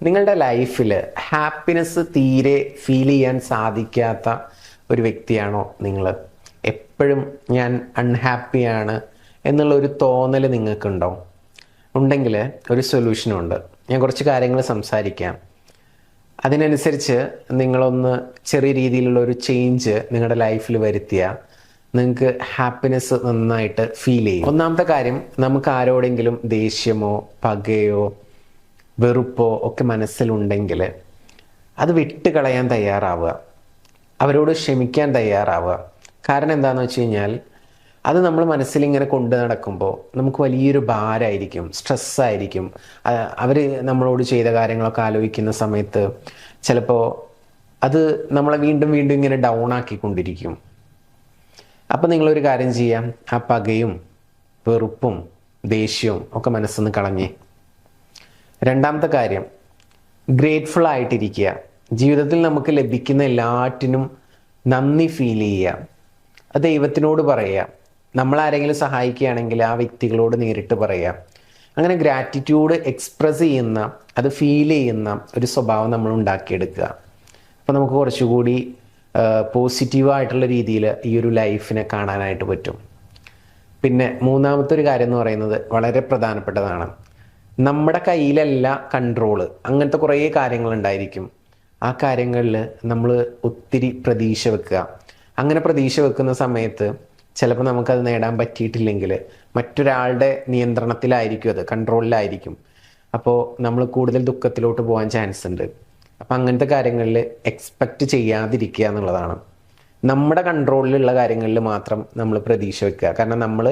നിങ്ങളുടെ ലൈഫിൽ ഹാപ്പിനെസ് തീരെ ഫീൽ ചെയ്യാൻ സാധിക്കാത്ത ഒരു വ്യക്തിയാണോ നിങ്ങൾ? എപ്പോഴും ഞാൻ അൺഹാപ്പിയാണ് എന്നുള്ള ഒരു തോന്നൽ നിങ്ങൾക്കുണ്ടോ? ഉണ്ടെങ്കിൽ ഒരു സൊല്യൂഷനുണ്ട്. ഞാൻ കുറച്ച് കാര്യങ്ങൾ സംസാരിക്കാം. അതിനനുസരിച്ച് നിങ്ങളൊന്ന് ചെറിയ രീതിയിലുള്ള ഒരു ചേഞ്ച് നിങ്ങളുടെ ലൈഫിൽ വരുത്തിയാൽ നിങ്ങൾക്ക് ഹാപ്പിനെസ് നന്നായിട്ട് ഫീൽ ചെയ്യും. ഒന്നാമത്തെ കാര്യം, നമുക്ക് ആരോടെങ്കിലും ദേഷ്യമോ പകയോ വെറുപ്പോ ഒക്കെ മനസ്സിലുണ്ടെങ്കിൽ അത് വിട്ടുകളയാൻ തയ്യാറാവുക, അവരോട് ക്ഷമിക്കാൻ തയ്യാറാവുക. കാരണം എന്താണെന്ന് വെച്ച് കഴിഞ്ഞാൽ അത് നമ്മൾ മനസ്സിലിങ്ങനെ കൊണ്ടു നടക്കുമ്പോൾ നമുക്ക് വലിയൊരു ഭാരമായിരിക്കും, സ്ട്രെസ്സായിരിക്കും. അവർ നമ്മളോട് ചെയ്ത കാര്യങ്ങളൊക്കെ ആലോചിക്കുന്ന സമയത്ത് ചിലപ്പോൾ അത് നമ്മളെ വീണ്ടും വീണ്ടും ഇങ്ങനെ ഡൗൺ ആക്കിക്കൊണ്ടിരിക്കും. അപ്പം നിങ്ങളൊരു കാര്യം ചെയ്യാം, ആ പകയും വെറുപ്പും ദേഷ്യവും ഒക്കെ മനസ്സിന്ന് കളഞ്ഞേ. രണ്ടാമത്തെ കാര്യം, ഗ്രേറ്റ്ഫുൾ ആയിട്ടിരിക്കുക. ജീവിതത്തിൽ നമുക്ക് ലഭിക്കുന്ന എല്ലാറ്റിനും നന്ദി ഫീൽ ചെയ്യുക. അത് ദൈവത്തിനോട് പറയുക. നമ്മളാരെങ്കിലും സഹായിക്കുകയാണെങ്കിൽ ആ വ്യക്തികളോട് നേരിട്ട് പറയുക. അങ്ങനെ ഗ്രാറ്റിറ്റ്യൂഡ് എക്സ്പ്രസ് ചെയ്യുന്ന, അത് ഫീൽ ചെയ്യുന്ന ഒരു സ്വഭാവം നമ്മൾ ഉണ്ടാക്കിയെടുക്കുക. അപ്പോൾ നമുക്ക് കുറച്ചുകൂടി പോസിറ്റീവായിട്ടുള്ള രീതിയിൽ ഈ ഒരു ലൈഫിനെ കാണാനായിട്ട് പറ്റും. പിന്നെ മൂന്നാമത്തെ ഒരു കാര്യം എന്ന് പറയുന്നത് വളരെ പ്രധാനപ്പെട്ടതാണ്. നമ്മുടെ കയ്യിലല്ല കൺട്രോള്. അങ്ങനത്തെ കുറേ കാര്യങ്ങളുണ്ടായിരിക്കും. ആ കാര്യങ്ങളിൽ നമ്മൾ ഒത്തിരി പ്രതീക്ഷ വെക്കുക. അങ്ങനെ പ്രതീക്ഷ വെക്കുന്ന സമയത്ത് ചിലപ്പോൾ നമുക്കത് നേടാൻ പറ്റിയിട്ടില്ലെങ്കിൽ മറ്റൊരാളുടെ നിയന്ത്രണത്തിലായിരിക്കും, അത് കൺട്രോളിലായിരിക്കും. അപ്പോൾ നമ്മൾ കൂടുതൽ ദുഃഖത്തിലോട്ട് പോകാൻ ചാൻസ് ഉണ്ട്. അപ്പം അങ്ങനത്തെ കാര്യങ്ങളിൽ എക്സ്പെക്റ്റ് ചെയ്യാതിരിക്കുക എന്നുള്ളതാണ്. നമ്മുടെ കൺട്രോളിലുള്ള കാര്യങ്ങളിൽ മാത്രം നമ്മൾ പ്രതീക്ഷ വെക്കുക. കാരണം നമ്മൾ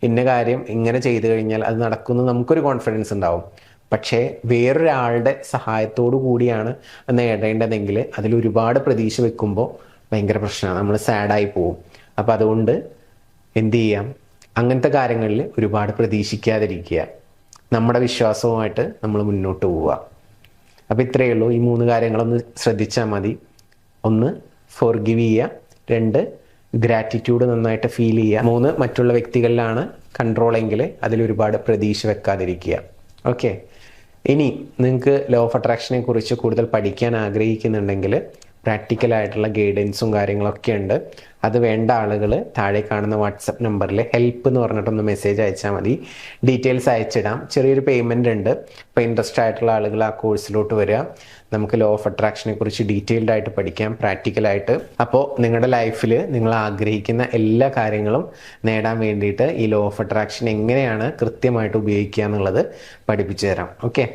ഇന്ന കാര്യം ഇങ്ങനെ ചെയ്തു കഴിഞ്ഞാൽ അത് നടക്കുന്നു, നമുക്കൊരു കോൺഫിഡൻസ് ഉണ്ടാവും. പക്ഷേ വേറൊരാളുടെ സഹായത്തോടു കൂടിയാണ് നേടേണ്ടതെങ്കിൽ അതിൽ ഒരുപാട് പ്രതീക്ഷ വെക്കുമ്പോൾ ഭയങ്കര പ്രശ്നമാണ്, നമ്മൾ സാഡായി പോവും. അപ്പം അതുകൊണ്ട് എന്ത് ചെയ്യാം, അങ്ങനത്തെ കാര്യങ്ങളിൽ ഒരുപാട് പ്രതീക്ഷിക്കാതിരിക്കുക. നമ്മുടെ വിശ്വാസവുമായിട്ട് നമ്മൾ മുന്നോട്ട് പോവുക. അപ്പം ഇത്രയേ ഉള്ളൂ. ഈ 3 കാര്യങ്ങളൊന്ന് ശ്രദ്ധിച്ചാൽ മതി. 1, ഫോർഗിവ് ചെയ്യുക. 2, ഗ്രാറ്റിറ്റ്യൂഡ് നന്നായിട്ട് ഫീൽ ചെയ്യുക. 3, മറ്റുള്ള വ്യക്തികളിലാണ് കൺട്രോളെങ്കിൽ അതിലൊരുപാട് പ്രതീക്ഷ വെക്കാതിരിക്കുക. ഓക്കെ. ഇനി നിങ്ങൾക്ക് ലോ ഓഫ് അട്രാക്ഷനെ കുറിച്ച് കൂടുതൽ പഠിക്കാൻ ആഗ്രഹിക്കുന്നുണ്ടെങ്കിൽ പ്രാക്ടിക്കലായിട്ടുള്ള ഗൈഡൻസും കാര്യങ്ങളൊക്കെ ഉണ്ട്. അത് വേണ്ട ആളുകൾ താഴെ കാണുന്ന വാട്സപ്പ് നമ്പറിൽ ഹെൽപ്പ് എന്ന് പറഞ്ഞിട്ടൊന്ന് മെസ്സേജ് അയച്ചാൽ മതി. ഡീറ്റെയിൽസ് അയച്ചിടാം. ചെറിയൊരു പേയ്മെൻ്റ് ഉണ്ട്. അപ്പോൾ ഇൻട്രസ്റ്റ് ആയിട്ടുള്ള ആളുകൾ ആ കോഴ്സിലോട്ട് വരിക. നമുക്ക് ലോ ഓഫ് അട്രാക്ഷനെ കുറിച്ച് ഡീറ്റെയിൽഡ് ആയിട്ട് പഠിക്കാം, പ്രാക്ടിക്കലായിട്ട്. അപ്പോൾ നിങ്ങളുടെ ലൈഫിൽ നിങ്ങൾ ആഗ്രഹിക്കുന്ന എല്ലാ കാര്യങ്ങളും നേടാൻ വേണ്ടിയിട്ട് ഈ ലോ ഓഫ് അട്രാക്ഷൻ എങ്ങനെയാണ് കൃത്യമായിട്ട് ഉപയോഗിക്കുക എന്നുള്ളത് പഠിപ്പിച്ചു തരാം. ഓക്കെ.